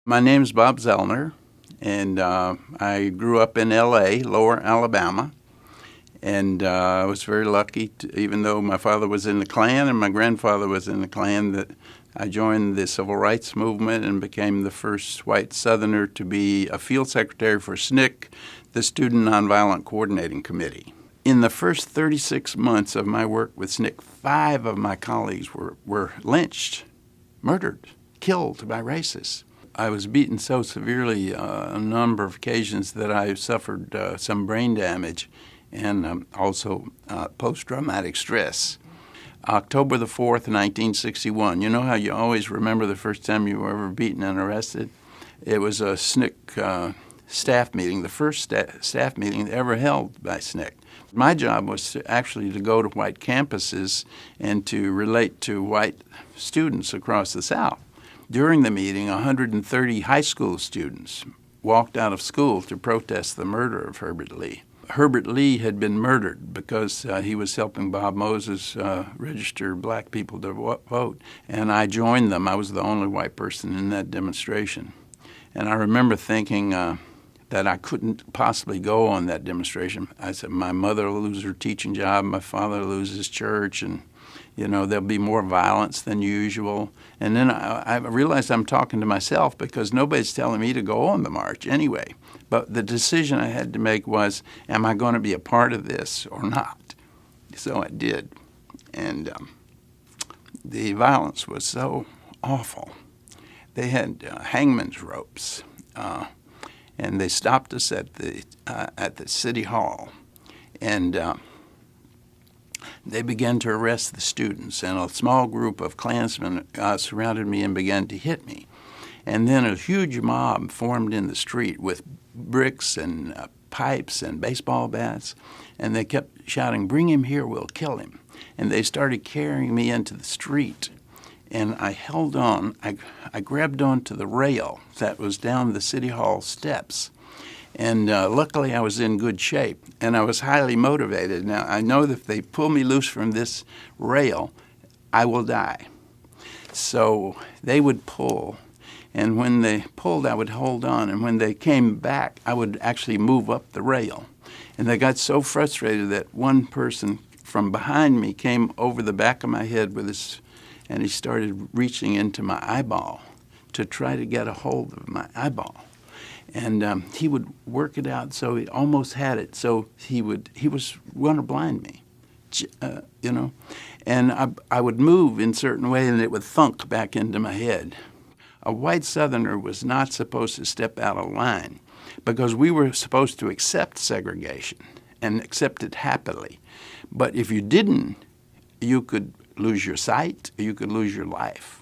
My name's Bob Zellner, and I grew up in L.A., Lower Alabama, and I was very lucky, even though my father was in the Klan and my grandfather was in the Klan, that I joined the Civil Rights Movement and became the first white Southerner to be a field secretary for SNCC, the Student Nonviolent Coordinating Committee. In the first 36 months of my work with SNCC, 5 of my colleagues were lynched, murdered, killed by racists. I was beaten so severely on a number of occasions that I suffered some brain damage and also post-traumatic stress. October the 4th, 1961. You know how you always remember the first time you were ever beaten and arrested? It was a SNCC staff meeting, the first staff meeting ever held by SNCC. My job was to go to white campuses and to relate to white students across the South. During the meeting, 130 high school students walked out of school to protest the murder of Herbert Lee. Herbert Lee had been murdered because he was helping Bob Moses register black people to vote, and I joined them. I was the only white person in that demonstration. And I remember thinking that I couldn't possibly go on that demonstration. I said, my mother will lose her teaching job, my father will lose his church, and there'll be more violence than usual. And then I realized I'm talking to myself because nobody's telling me to go on the march anyway. But the decision I had to make was, am I going to be a part of this or not? So I did. And the violence was so awful. They had hangman's ropes, and they stopped us at the city hall. And they began to arrest the students, and a small group of Klansmen surrounded me and began to hit me. And then a huge mob formed in the street with bricks and pipes and baseball bats, and they kept shouting, "Bring him here, we'll kill him." And they started carrying me into the street, and I held on. I grabbed onto the rail that was down the city hall steps. And luckily, I was in good shape, and I was highly motivated. Now, I know that if they pull me loose from this rail, I will die. So they would pull, and when they pulled, I would hold on, and when they came back, I would actually move up the rail. And they got so frustrated that one person from behind me came over the back of my head and he started reaching into my eyeball to try to get a hold of my eyeball. And he would work it out so he almost had it. So he was going to blind me, And I would move in a certain way, and it would thunk back into my head. A white Southerner was not supposed to step out of line because we were supposed to accept segregation and accept it happily. But if you didn't, you could lose your sight, or you could lose your life.